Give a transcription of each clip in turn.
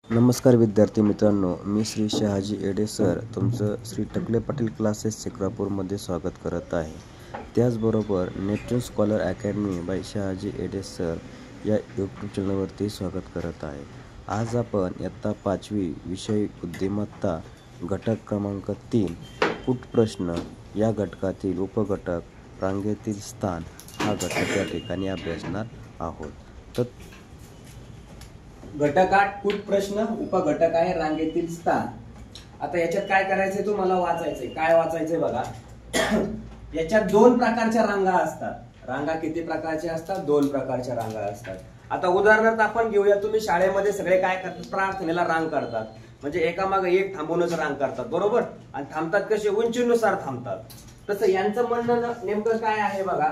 नमस्कार विद्यार्थी मित्रांनो, मी श्री शहाजी एडे सर तुमचं श्री टकले पाटील क्लासेस शिक्रापूरमध्ये स्वागत करत आहे. त्याचबरोबर Neptune scholar academy by Shahaji Ede sir या यूट्यूब चॅनलवरती स्वागत करत आहे. आज आपण इयत्ता 5वी विषय बुद्धिमत्ता घटक क्रमांक 3 पुट प्रश्न या घटकातील उपघटक रांगेतील स्थान हा घटक या ठिकाणी अभ्यासणार आहोत. तर घटक 8 पुट प्रश्न उपघटक आहे रांगेतील स्थान. आता याच्यात काय करायचंय तुम्हाला वाचायचंय. काय वाचायचंय बघा. याच्यात दोन प्रकारच्या रांगा असतात. रांगा किती प्रकारच्या असतात? दोन प्रकारच्या रांगा असतात. आता उदाहरणार्थ आपण घेऊया, तुम्ही शाळेमध्ये सगळे काय करतात? प्रार्थनेला रांग करतात. म्हणजे एकामागे एक थांबूनच रांग करतात, बरोबर? आणि थांबतात कसे? उंचीनुसार थांबतात. तसं यांचं म्हणणं नेमकं काय आहे बघा.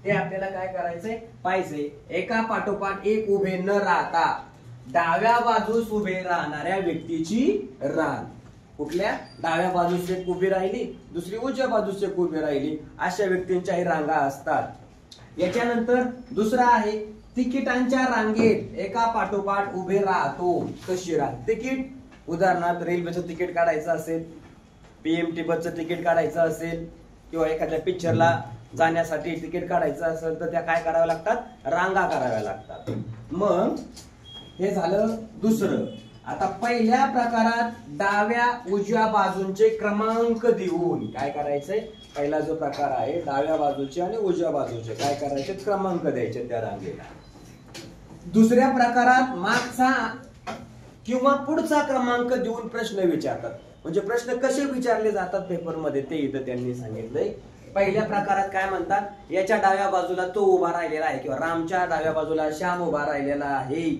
ते आपल्याला काय करायचंय पाहिजे. एका पाठोपाठ एक उभे न राहता डाव्या बाजूस उभे राहणाऱ्या व्यक्तीची रांग. कुठल्या? डाव्या बाजूस एक उभी राहिली, दुसरी उजव्या बाजूस एक उभी राहिली, अशा व्यक्तींच्याही रांगा असतात. याच्यानंतर दुसरा आहे तिकिटांच्या रांगेत एका पाठोपाठ उभे राहतो तशी रांग. तिकीट, उदाहरणार्थ रेल्वेचं तिकीट काढायचं असेल, पीएमटी बसचं तिकीट काढायचं असेल, किंवा एखाद्या पिक्चरला जाण्यासाठी तिकीट काढायचं असेल तर त्या काय कराव्या लागतात? रांगा कराव्या लागतात. मग हे झालं दुसरं. आता पहिल्या प्रकारात डाव्या उजव्या बाजूंचे क्रमांक देऊन काय करायचंय? पहिला जो प्रकार आहे डाव्या बाजूचे आणि उजव्या बाजूचे काय करायचे? क्रमांक द्यायचे त्या रांगेला. दुसऱ्या प्रकारात मागचा किंवा पुढचा क्रमांक देऊन प्रश्न विचारतात. म्हणजे प्रश्न कसे विचारले जातात पेपरमध्ये ते इथं त्यांनी सांगितलंय. पहिल्या प्रकारात काय म्हणतात? याच्या डाव्या बाजूला तो उभा राहिलेला आहे, किंवा रामच्या डाव्या बाजूला श्याम उभा राहिलेला आहे.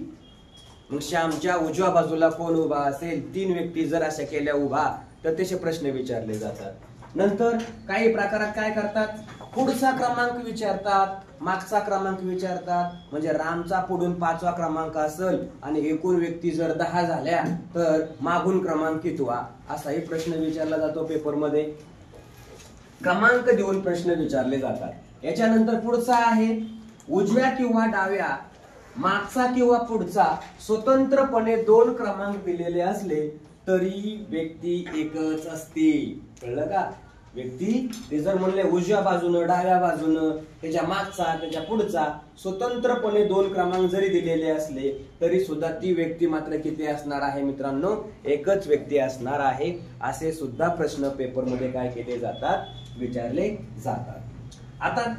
मग श्यामच्या उजव्या बाजूला कोण उभा असेल? 3 व्यक्ती जर अशा केल्या उभा तर तसे प्रश्न विचारले जातात. नंतर काही प्रकारात काय करतात? पुढचा क्रमांक विचारतात, मागचा क्रमांक विचारतात. म्हणजे रामचा पुढून 5वा क्रमांक असेल आणि एकूण व्यक्ती जर 10 झाल्या तर मागून क्रमांक कितवा, असाही प्रश्न विचारला जातो पेपरमध्ये. क्रमांक देऊन प्रश्न विचारले जातात. याच्यानंतर पुढचा आहे उजव्या किंवा डाव्या, मागचा किंवा पुढचा स्वतंत्रपणे 2 क्रमांक दिलेले असले तरी व्यक्ती एकच असते. कळलं का? व्यक्ती ते जर म्हणले उजव्या बाजूनं, डाव्या बाजूनं, त्याच्या मागचा, त्याच्या पुढचा स्वतंत्रपणे 2 क्रमांक जरी दिलेले असले तरी सुद्धा ती व्यक्ती मात्र किती असणार आहे मित्रांनो? एकच व्यक्ती असणार आहे. असे सुद्धा प्रश्न पेपरमध्ये काय केले जातात? विचारले जातात. आता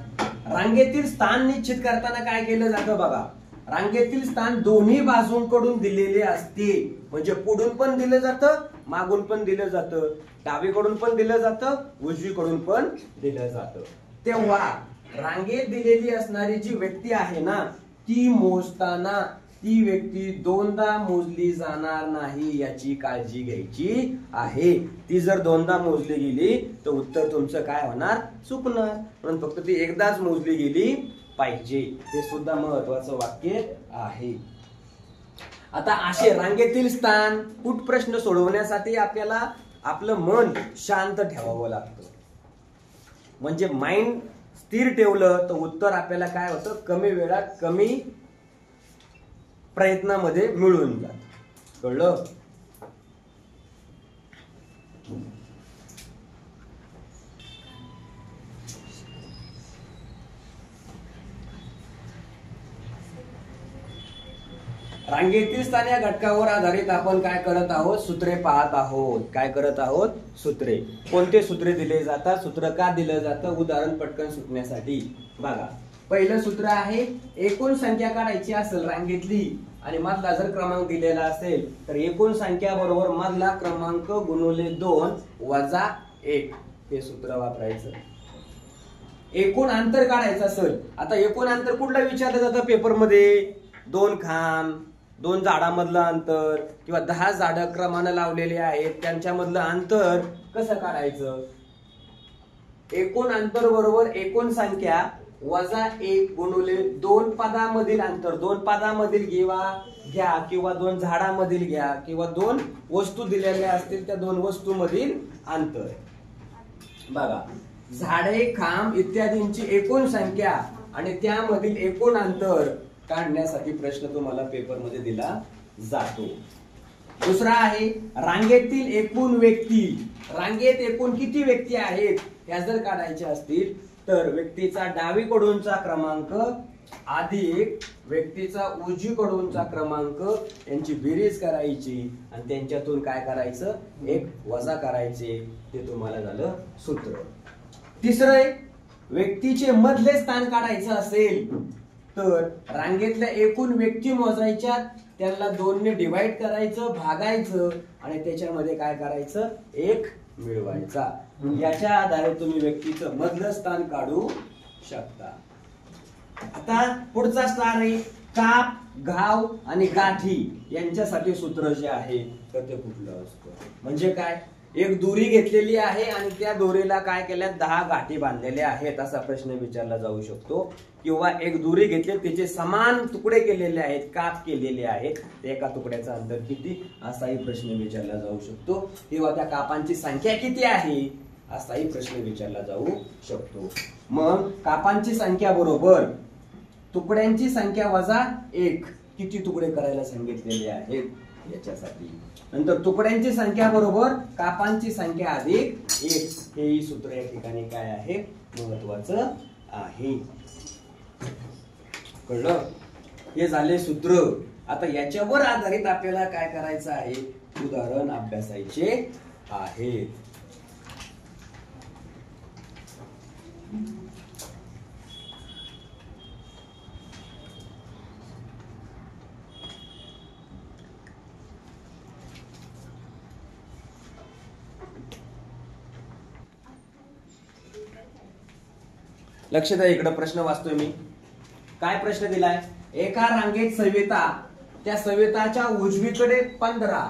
रांगेतील स्थान निश्चित करताना काय केलं जातं बघा. रांगेतील स्थान दोन्ही बाजूंकडून दिलेले असते. म्हणजे पुढून पण दिलं जातं, मागून पण दिलं जातं, डावीकडून पण दिलं जातं, उजवीकडून पण दिलं जातं. तेव्हा रांगेत दिलेली असणारी जी व्यक्ती आहे ना, ती मोजताना ती व्यक्ती दोनदा मोजली जाणार नाही याची काळजी घ्यायची आहे. ती जर दोनदा मोजली गेली तर उत्तर तुमचं काय होणार? चुकणार. म्हणून फक्त ती एकदाच मोजली गेली पाहिजे. हे सुद्धा महत्वाचं वाक्य आहे. आता असे रांगेतील स्थान पुट प्रश्न सोडवण्यासाठी आपल्याला आपलं मन शांत ठेवावं लागतं. म्हणजे माइंड स्थिर ठेवलं तर उत्तर आपल्याला काय होतं? कमी वेळात कमी प्रयत्नामध्ये मिळून जात. कळलं? रांगेतील स्थान या घटकावर आधारित आपण काय करत आहोत? सूत्रे पाहत आहोत. काय करत आहोत? सूत्रे. कोणते सूत्रे दिले जातात? सूत्र का दिलं जातं? उदाहरण पटकन सुटण्यासाठी बघा. पहिलं सूत्र आहे एकूण संख्या काढायची असेल रांगेतली आणि मधला जर क्रमांक दिलेला असेल तर एकूण संख्या बरोबर मधला क्रमांक गुणिले 2 वजा 1 हे सूत्र वापरायचं. एकूण अंतर काढायचं असेल, आता एकूण अंतर कुठलं विचारलं जातं पेपरमध्ये? 2 खांब, 2 झाडामधलं अंतर, किंवा 10 झाडं क्रमानं लावलेले आहेत त्यांच्यामधलं अंतर कसं काढायचं? एकूण अंतर बरोबर एकूण संख्या वजा 1 गुणिले 2 पदामधील अंतर. 2 पदामधील घ्या किंवा 2 झाडामधील घ्या किंवा 2 वस्तू दिलेल्या असतील त्या 2 वस्तूमधील अंतर. बघा, झाडे, खांब इत्यादींची एकूण संख्या आणि त्यामधील एकूण अंतर काढण्यासाठी प्रश्न तुम्हाला पेपरमध्ये दिला जातो. दुसरा आहे रांगेतील एकूण व्यक्ती. रांगेत एकूण किती व्यक्ती आहेत ह्या जर काढायच्या असतील तर व्यक्तीचा डावीकडूनचा क्रमांक अधिक व्यक्तीचा उजवीकडूनचा क्रमांक यांची बेरीज करायची आणि त्यांच्यातून काय करायचं एक वजा करायचे. ते तुम्हाला झालं सूत्र. तिसरं व्यक्तीचे मधले स्थान काढायचं असेल तर रांगेतल्या एकूण व्यक्ती मोजायच्या, त्यांना 2 ने डिवाइड करायचं, भागायचं आणि त्याच्यामध्ये काय करायचं एक मिळवायचा. याच्या आधारे तुम्ही व्यक्तीचं मधलं स्थान काढू शकता. आता पुढचा स्टार आहे काप, घाव आणि गाठी यांच्यासाठी सूत्र जे आहे तर ते कुठलं असतं. म्हणजे काय, एक दोरी घेतलेली आहे आणि त्या दोरीला काय केल्या 10 गाठी बांधलेल्या आहेत असा प्रश्न विचारला जाऊ शकतो. किंवा एक दोरी घेतली त्याचे समान तुकडे केलेले आहेत, काप केलेले आहेत, एका तुकड्याचा अंतर किती असाही प्रश्न विचारला जाऊ शकतो. किंवा त्या कापांची संख्या किती आहे असाही प्रश्न विचारला जाऊ शकतो. मग कापांची संख्या बरोबर तुकड्यांची संख्या वजा 1 किती तुकडे करायला सांगितलेले आहेत याच्यासाठी. नंतर तुकड्यांची संख्या बरोबर कापांची संख्या अधिक 1 हेही सूत्र या ठिकाणी काय आहे महत्वाचं आहे. कळलं? हे झाले सूत्र. आता याच्यावर आधारित आपल्याला काय करायचं आहे उदाहरण अभ्यासायचे आहे. लक्ष द्या, इकडे प्रश्न वाचतोय मी. काय प्रश्न दिलाय, एका रांगेत सविता, त्या सविताच्या उजवीकडे 15,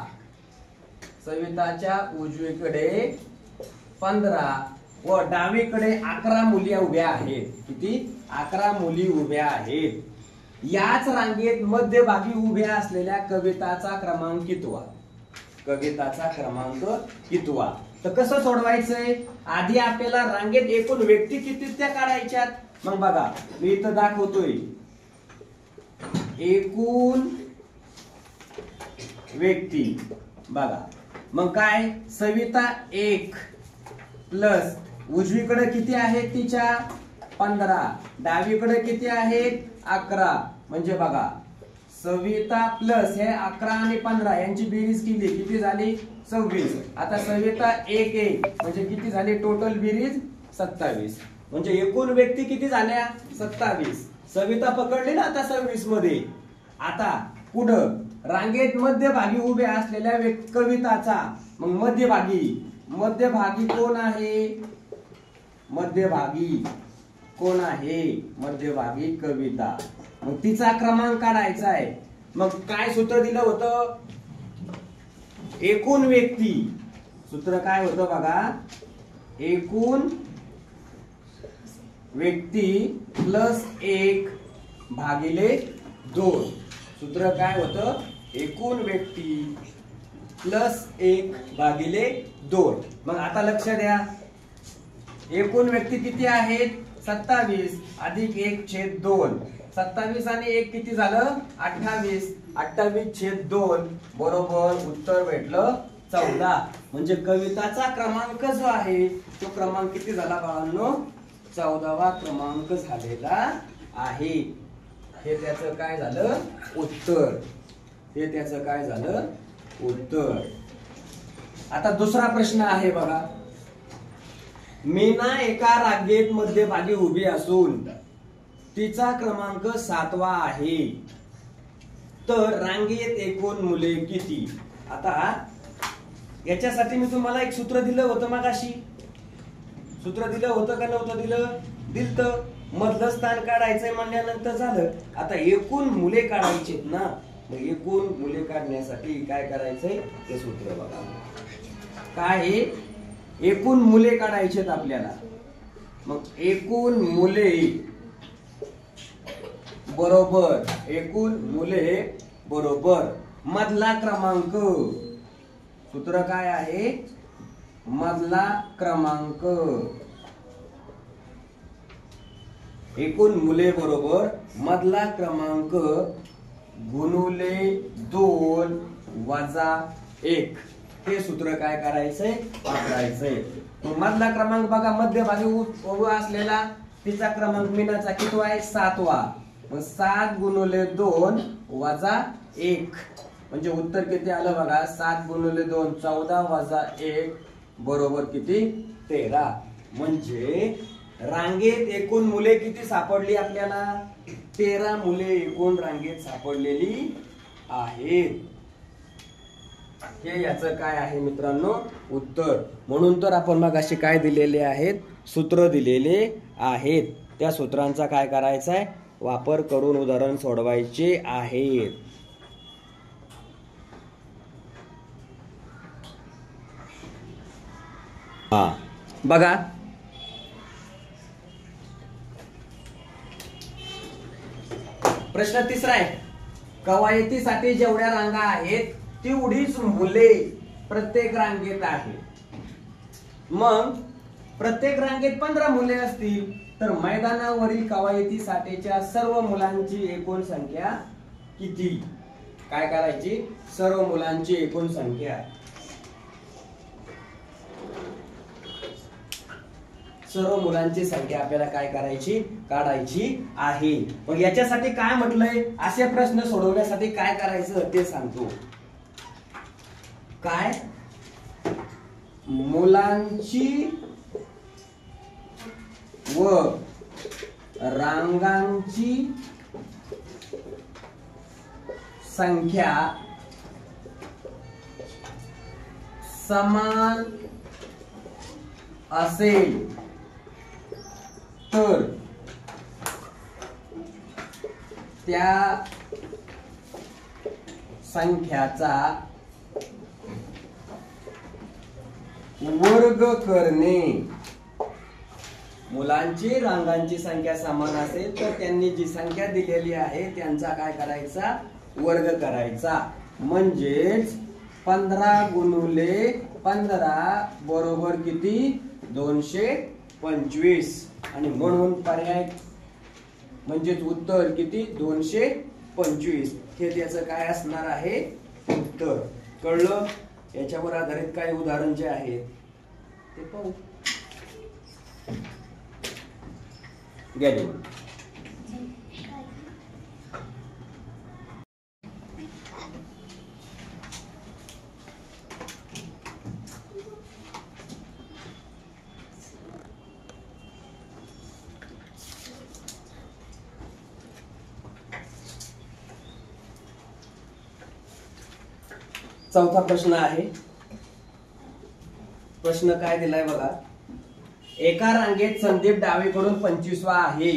सविताच्या उजवीकडे 15 व डावीकडे 11 मुली उभ्या आहेत. किती? 11 मुली उभ्या आहेत. याच रांगेत मध्यभागी उभ्या असलेल्या कविताचा क्रमांक कितवा? कविताचा क्रमांक कितवा? तर कसं सोडवायचंय, आधी आपल्याला रांगेत एकूण व्यक्ती किती त्या काढायच्यात. मग बघा मी इथं दाखवतोय एकूण व्यक्ती. बघा मग काय, सविता 1 प्लस उजवीकडे किती आहेत तिच्या 15, डावीकडे किती आहेत 11. म्हणजे बघा सविता प्लस हे 11 आणि 15 यांची बेरीज केली किती झाली 26. आता सविता 1 म्हणजे किती झाली टोटल बेरीज 27. म्हणजे एकूण व्यक्ती किती झाल्या 27. सविता पकडली ना आता 26 मध्ये. आता पुढं रांगेत मध्यभागी उभे असलेल्या कविताचा, मग मध्यभागी कोण आहे, मध्यभागी कोण आहे, मध्यभागी कविता. मग तिचा क्रमांक काढायचा आहे. मग काय सूत्र दिलं होतं, एकूण व्यक्ती. सूत्र काय होतं बघा, एकूण व्यक्ती प्लस 1 भागिले 2. सूत्र काय होतं, एकूण व्यक्ती प्लस 1 भागिले 2. मग आता लक्ष द्या, एकूण व्यक्ती किती आहेत 27 अधिक 1/2. 27 आणि 1 किती झालं 28. 28/2 बरोबर उत्तर भेटलं 14. म्हणजे कविताचा क्रमांक जो आहे तो क्रमांक किती झाला बाळांनो 14वा क्रमांक झालेला आहे. हे त्याचं काय झालं उत्तर. हे त्याचं काय झालं उत्तर. आता दुसरा प्रश्न आहे बघा, मीना एका रांगेत मध्यभागी उभी असून तिचा क्रमांक 7वा आहे, तर रांगेत एकूण मुले किती. आता याच्यासाठी मी तुम्हाला एक सूत्र दिलं होतं मगाशी. सूत्र दिलं होतं का नव्हतं दिलं, दिलतं. मधलं स्थान काढायचंय म्हणल्यानंतर झालं. आता एकूण मुले काढायचेत ना, मग एकूण मुले काढण्यासाठी काय करायचंय ते सूत्र बघा. काय आहे, एकूण मुले काढायचेत आपल्याला. मग एकूण मुले बरोबर, एकूण मुले बरोबर मधला क्रमांक. सूत्र काय आहे, मधला क्रमांक. एकूण मुले बरोबर मधला क्रमांक गुणुले 2 वजा 1 हे सूत्र काय करायचंय वापरायचंय. मधला क्रमांक बघा मध्यभागी उभा असलेला तिचा क्रमांक मीनाचा कितवा आहे 7वा. मग 7 गुणुले 2 वजा 1 म्हणजे उत्तर किती आलं बघा 7 गुणुले 2 14 वजा 1 बरोबर किती 13. म्हणजे रांगेत एकूण मुले किती सापडली आपल्याला 13 मुले एकूण रांगेत सापडलेली आहेत. हे याचं काय आहे मित्रांनो उत्तर. म्हणून तर आपण मग असे काय दिलेले आहेत सूत्र दिलेले आहेत. त्या सूत्रांचा काय करायचा आहे वापर करून उदाहरण सोडवायचे आहेत. हा बघा प्रश्न तिसरा आहे. कवायतीसाठी जेवढ्या रांगा आहेत तेवढीच मुले प्रत्येक रांगेत आहेत. मग प्रत्येक रांगेत 15 मुले असतील तर मैदानावरील कवायतीसाठीच्या सर्व मुलांची एकूण संख्या किती. काय करायची सर्व मुलांची एकूण संख्या सर्व मुलांची संख्या आपल्याला काय करायची काढायची आहे. मग याच्यासाठी काय म्हटलंय असे प्रश्न सोडवण्यासाठी काय करायचं ते सांगतो. काय मुलांची व रांगांची संख्या समान असेल तर त्या संख्याचा वर्ग करणे. मुलांची रांगांची संख्या समान असेल तर त्यांनी जी संख्या दिलेली आहे त्यांचा काय करायचा वर्ग करायचा. म्हणजेच 15 गुणुले 15 बरोबर किती 225 आणि म्हणून पर्याय म्हणजेच उत्तर किती 225 हे त्याचं काय असणार आहे उत्तर. कळलं. याच्यावर आधारित काही उदाहरण जे आहेत ते पाहू. गेले चौथा प्रश्न आहे. प्रश्न काय दिलाय बघा. एका रांगेत संदीप डावीकडून 25वा आहे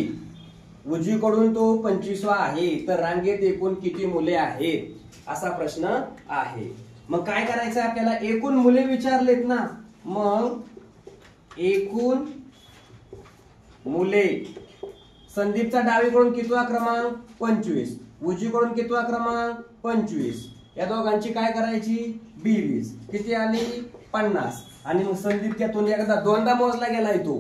उजवीकडून तो 25वा आहे तर रांगेत एकूण किती मुले आहेत असा प्रश्न आहे. मग काय करायचं आपल्याला एकूण मुले विचारलेत ना. मग एकूण मुले संदीपचा डावीकडून कितवा क्रमांक 25 उजवीकडून कितवा क्रमांक 25 या दोघांची काय करायची बेरीज किती आली 50. आणि मग संदीप त्यातून एकदा दोनदा मोजला गेलाय तो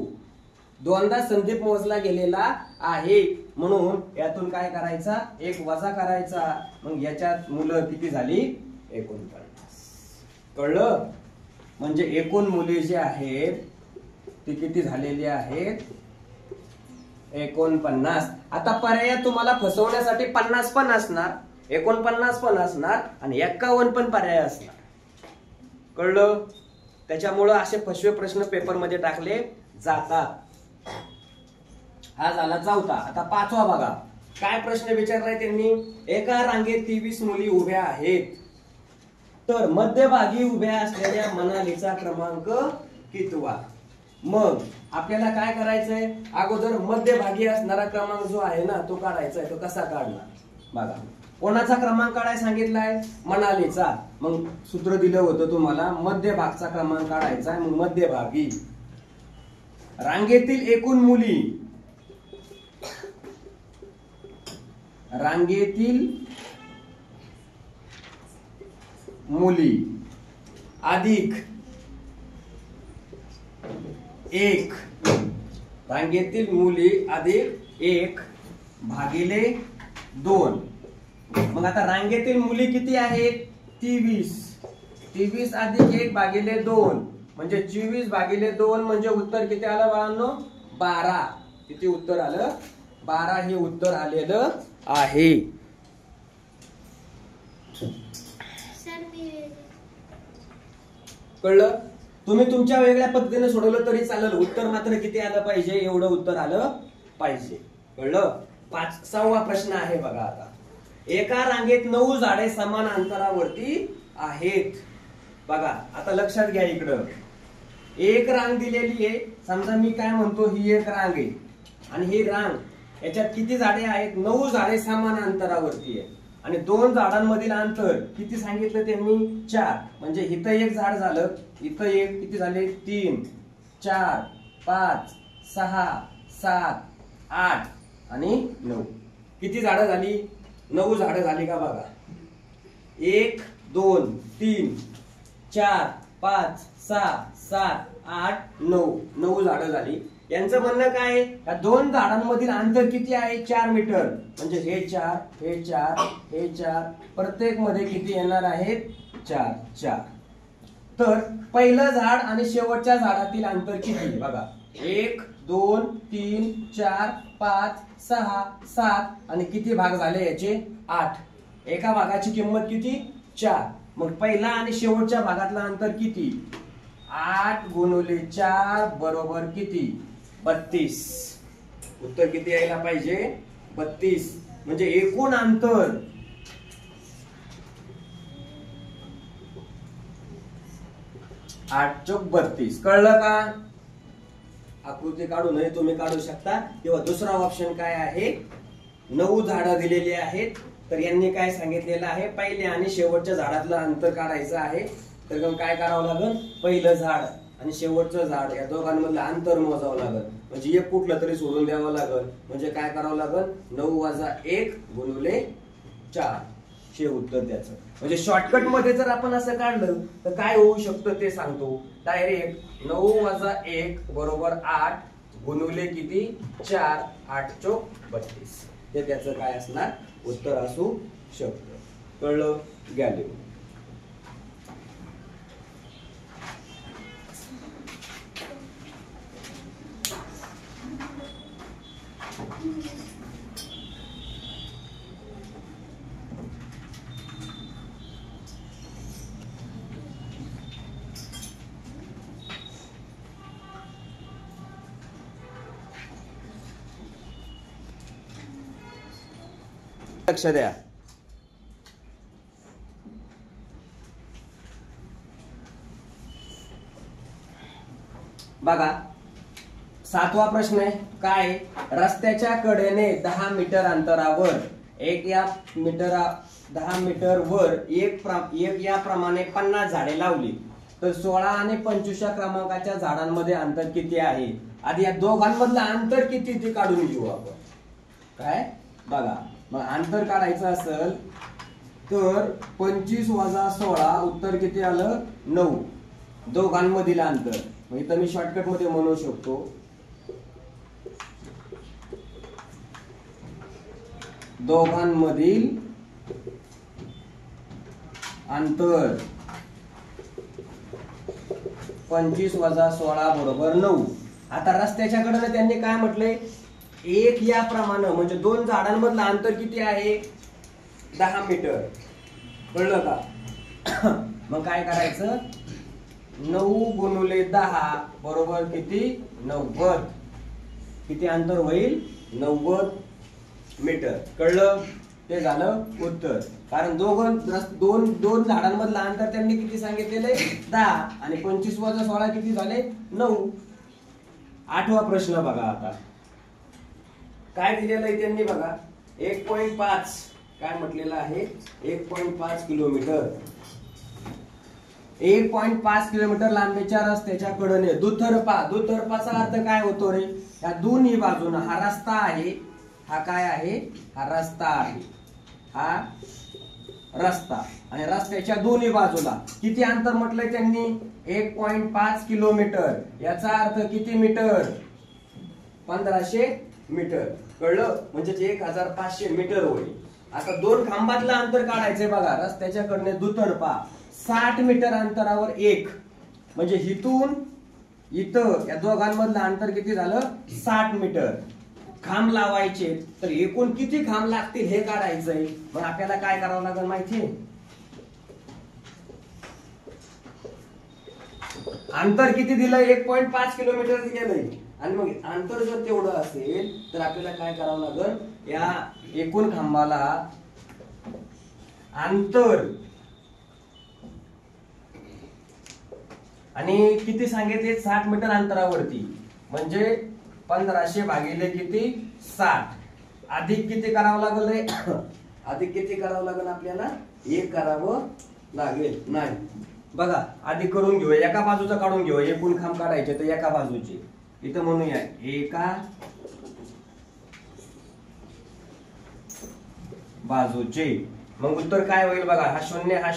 दोनदा संदीप मोजला गेलेला आहे म्हणून यातून काय करायचा एक वजा करायचा. मग याच्यात मुलं किती झाली 49. कळलं. म्हणजे एकूण मुले जे आहेत ती किती झालेली आहेत 49. आता पर्याय तुम्हाला फसवण्यासाठी 50 पण असणार 49 पण असणार आणि 51 पण पर्याय असणार. कळलं. त्याच्यामुळे असे फसवे प्रश्न पेपर मध्ये टाकले जातात. हा झाला चौथा. आता पाचवा बघा काय प्रश्न विचारलाय त्यांनी. एका रांगेत 23 मुली उभ्या आहेत तर मध्यभागी उभ्या असलेल्या मनालीचा क्रमांक कितवा. मग आपल्याला काय करायचंय अगोदर मध्यभागी असणारा क्रमांक जो आहे ना तो काढायचा आहे. तो कसा काढणार बघा. कोणाचा क्रमांक काढायला सांगितलाय मनालीचा. मग सूत्र दिलं होतं तुम्हाला मध्यभागचा क्रमांक काढायचा. मग मध्यभागी रांगेतील एकूण मुली अधिक 1 रांगेतील मुली अधिक 1 भागिले 2 मग आता रांगेतील मुली किती आहेत? 23. 23 अधिक 1 भागिले 2 म्हणजे 24 भागिले 2 म्हणजे उत्तर किती आलं बाळांनो? 12. किती उत्तर आलं? 12 हे उत्तर आलेलं आहे. कळलं? तुम्ही तुमच्या वेगळ्या पद्धतीने सोडवलं तरी चालेल, उत्तर मात्र किती आलं पाहिजे? एवढं उत्तर आलं पाहिजे. कळलं? 6वा प्रश्न आहे बघा. आता एका रांगेत 9 झाडे समान अंतरावरती आहेत. बघा आता लक्षात घ्या, इकडं एक रांग दिलेली आहे. समजा मी काय म्हणतो, ही एक रांग आहे आणि ही रांग याच्यात किती झाडे आहेत? 9 झाडे समान अंतरावरती आहे आणि 2 झाडांमधील अंतर किती सांगितलं त्यांनी? 4. म्हणजे इथं एक झाड झालं, इथं एक, किती झाले? 3, 4, 5, 6, 7, 8 आणि 9. किती झाडं झाली? 9 झाडं झाली का बघा. 1, 2, 3, 4, 5, 6, 7, 8, 9. 9 झाडं झाली. यांचं म्हणणं काय? या 2 झाडांमधील अंतर किती आहे? 4 मीटर. म्हणजे हे 4, हे 4, हे 4, प्रत्येक मध्ये किती येणार आहेत? 4, 4. तर पहिलं झाड आणि शेवटच्या झाडातील अंतर किती? बघा 1, 2, 3, 4, 5, 6, 7 आणि किती भाग झाले याचे? 8. एका भागाची किंमत किती? 4. मग पहिला आणि शेवटच्या भागातलं अंतर किती? 8 गुणिले 4 बरोबर किती? 32. उत्तर किती यायला पाहिजे? 32. म्हणजे एकूण अंतर 8 चौक 32. कळलं का? आकृती काढू नये तुम्ही काढू शकता. किंवा दुसरा ऑप्शन काय आहे? 9 झाडं दिलेली आहेत, तर यांनी काय सांगितलेलं आहे? पहिल्या आणि शेवटच्या झाडातलं अंतर काढायचं आहे. तर मग काय करावं लागेल? पहिलं झाड आणि शेवटचं झाड या दोघांमधलं अंतर मोजावं लागेल. म्हणजे एक कुठलं तरी सोडून द्यावं लागेल. म्हणजे काय करावं लागेल? 9 - 1 गुणिले 4 हे उत्तर त्याचं. म्हणजे शॉर्टकट मध्ये जर आपण असं काढलं तर काय होऊ शकतं ते सांगतो. डायरेक्ट 9 - 1 बरोबर 8 गुणिले किती? 4. 8 चौक 32 हे त्याचं काय असणार? उत्तर असू शकतं. कळलं? गॅली. लक्ष द्या. बघा 7वा प्रश्न आहे. काय? रस्त्याच्या कडेने 10 मीटर अंतरावर 10 मीटर वर एक याप्रमाणे 50 झाडे लावली तर 16 आणि 25 क्रमांकाच्या झाडांमध्ये अंतर किती आहे? आधी या दोघांमधलं अंतर किती ते काढून घेऊ आपण. काय? बघा मग अंतर काढायचं असेल तर 25 - 16 उत्तर किती आलं? 9. दोघांमधील अंतर मग इथं मी शॉर्टकट मध्ये म्हणू शकतो दोघांमधील अंतर 25 - 16 बरोबर 9. आता रस्त्याच्या कडेने त्यांनी काय म्हटलंय? 1 याप्रमाणे म्हणजे 2 झाडांमधलं अंतर किती आहे? 10 मीटर. कळलं का? मग काय करायचं? 9 गुणिले 10 बरोबर किती? 90. किती अंतर होईल? 90 मीटर. कळलं? ते झालं उत्तर. कारण दोन झाडांमधलं अंतर त्यांनी किती सांगितलेलं आहे? 10 आणि 25 - 16 किती झाले? 9. 8वा प्रश्न बघा. आता काय दिलेलं आहे त्यांनी बघा 1.5 काय म्हटलेलं आहे? 1.5 किलोमीटर. 1.5 किलोमीटर लांबीच्या रस्त्याच्या कडेने दुतर्फाचा अर्थ काय होतो रे? या दोन्ही बाजूने हा रस्ता आहे. हा काय आहे? हा रस्ता आहे. हा रस्ता आणि रस्त्याच्या दोन्ही बाजूला किती अंतर म्हटलंय त्यांनी? 1.5 किलोमीटर. याचा अर्थ किती मीटर? 1500 मीटर. कळलं? म्हणजे 1500 मीटर होईल. आता दोन खांबातलं अंतर काढायचंय बघा. रस्त्याच्याकडनं दुतर्फा 60 मीटर अंतरावर एक, म्हणजे इथून इथं या दोघांमधलं अंतर किती झालं? 60 मीटर. खांब लावायचे, तर एकूण किती खांब लागतील हे काढायचंय. मग आपल्याला काय करावं लागेल माहितीये? अंतर किती दिलंय? 1.5 किलोमीटर दिलंय. आणि मग अंतर जर तेवढं असेल तर आपल्याला काय करावं लागेल? या एकूण खांबाला अंतर आणि किती सांगितले? 60 मीटर अंतरावरती, म्हणजे 1500 भागिले किती? 60. अधिक किती करावं लागेल रे? अधिक किती करावं लागेल आपल्याला? 1 करावं लागेल. नाही बघा, अधिक करून घेऊया. एका बाजूचा काढून घेऊया. एकूण खांब काढायचे तर एका बाजूचे इथं म्हणूया एका बाजूचे. मग उत्तर काय होईल बघा. हा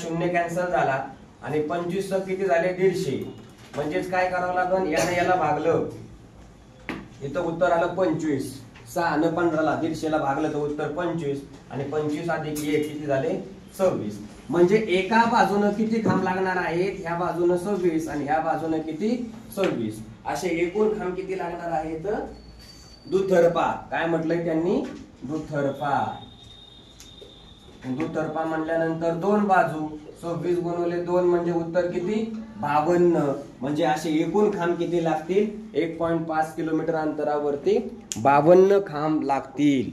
शून्य कॅन्सल झाला आणि 25 किती झाले? 150. म्हणजेच काय करावं लागेल? याला भागलं, इथं उत्तर आलं 25. 6 न 15ला 150ला भागलं तर उत्तर 25 आणि 25 अधिक 1 किती झाले? 26. म्हणजे एका बाजूनं किती खांब लागणार आहेत? ह्या बाजूनं 26 आणि ह्या बाजूनं किती? 26. असे एकूण खांब किती लागणार आहेत? दुतर्फा. काय म्हटलंय त्यांनी? दुतर्फा. दुतर्फा म्हणल्यानंतर दोन बाजू. 26 गुणिले 2 म्हणजे उत्तर किती? 52. म्हणजे असे एकूण खांब किती लागतील? 1.5 किलोमीटर अंतरावरती 52 खांब लागतील.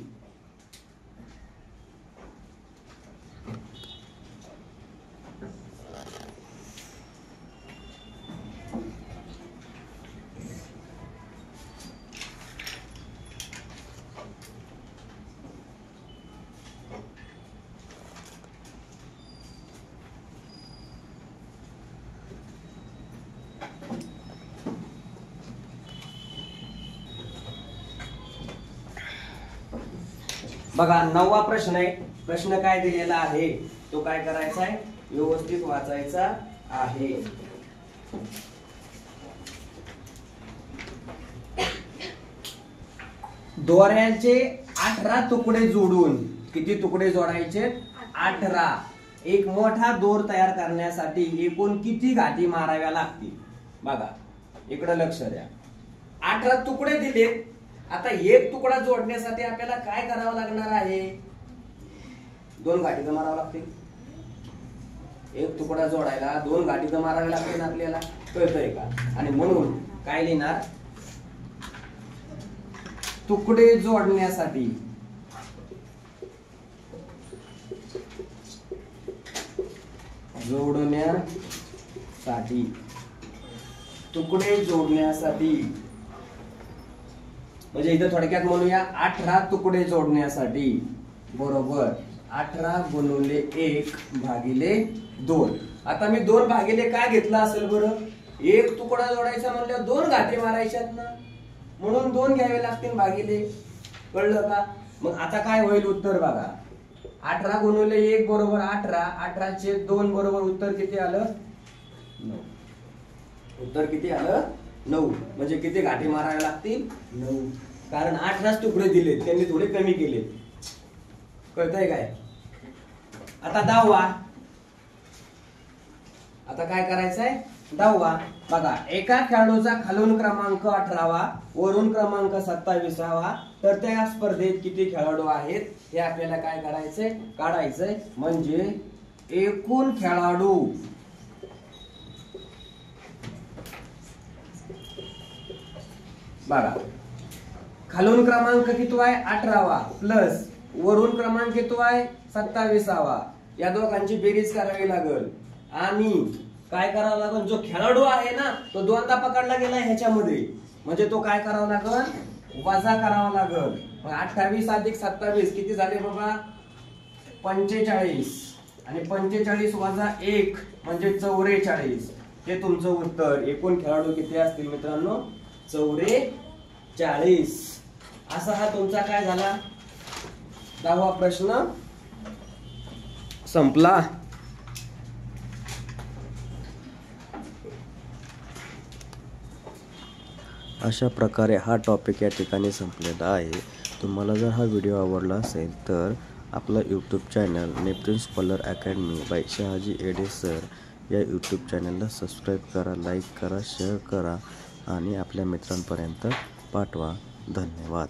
बघा 9वा प्रश्न आहे. प्रश्न काय दिलेला आहे तो काय करायचा आहे? व्यवस्थित वाचायचा आहे. दोऱ्याचे 18 तुकडे जोडून, किती तुकडे जोडायचे? 18. एक मोठा दोर तयार करण्यासाठी एकूण किती गाठी माराव्या लागतील? बघा इकडे लक्ष द्या. 18 तुकडे दिलेत. आता एक तुकडा जोडण्यासाठी आपल्याला काय करावं लागणार आहे? 2 गाठी तर माराव्या लागतील. एक तुकडा जोडायला 2 गाठी तर माराव्या लागतील आपल्याला. कळतंय का? आणि म्हणून काय लिहिणार? तुकडे जोडण्यासाठी तुकडे जोडण्यासाठी म्हणजे इथं थोडक्यात म्हणूया 18 तुकडे जोडण्यासाठी बरोबर 18 गुणिले 1 भागिले 2. आता मी 2 भागिले काय घेतला असेल बरं? एक तुकडा जोडायचा म्हणल्यावर 2 गाठी मारायच्यात ना, म्हणून 2 घ्यावे लागतील भागिले. कळलं का? मग आता काय होईल उत्तर बघा. 18 गुणिले 1 बरोबर 18. 18 छेद 2 बरोबर उत्तर किती आलं? 9. उत्तर किती आलं? 9. म्हणजे किती गाठी माराव्या लागतील? 9. कारण 18 तुकडे दिलेत, त्यांनी थोडे कमी केले. कळतंय काय? आता 10वा. आता काय करायचंय? 10वा. बघा एका खेळाडूचा खालून क्रमांक 18वा, वरून क्रमांक 27वा, तर त्या स्पर्धेत किती खेळाडू आहेत हे आपल्याला काय करायचंय? काढायचंय. म्हणजे एकूण खेळाडू बघा खालून क्रमांक किती आहे? 18वा प्लस वरून क्रमांक किती आहे? 27वा. या दोघांची बेरीज करावी लागेल आणि काय करावं लागेल? जो खेळाडू आहे ना तो दोनदा पकडला गेला ह्याच्यामध्ये, म्हणजे तो काय करावा लागेल? वजा करावा लागेल. 28 अधिक 27 किती झाले बाबा? 45. आणि 45 वजा 1 म्हणजे 44. हे तुमचं उत्तर. एकूण खेळाडू किती असतील मित्रांनो? 44. असा हा तुमचा काय झाला? 10वा प्रश्न संपला. अशा प्रकारे हा टॉपिक या ठिकाणी संपलेला आहे. तुम्हाला जर हा व्हिडिओ आवडला असेल तर आपला YouTube channel Neptune scholar academy by Shahaji Ede sir या यूट्यूब चॅनलला सबस्क्राईब करा, लाईक करा, शेअर करा आणि आपल्या मित्रांपर्यंत पाठवा. धन्यवाद.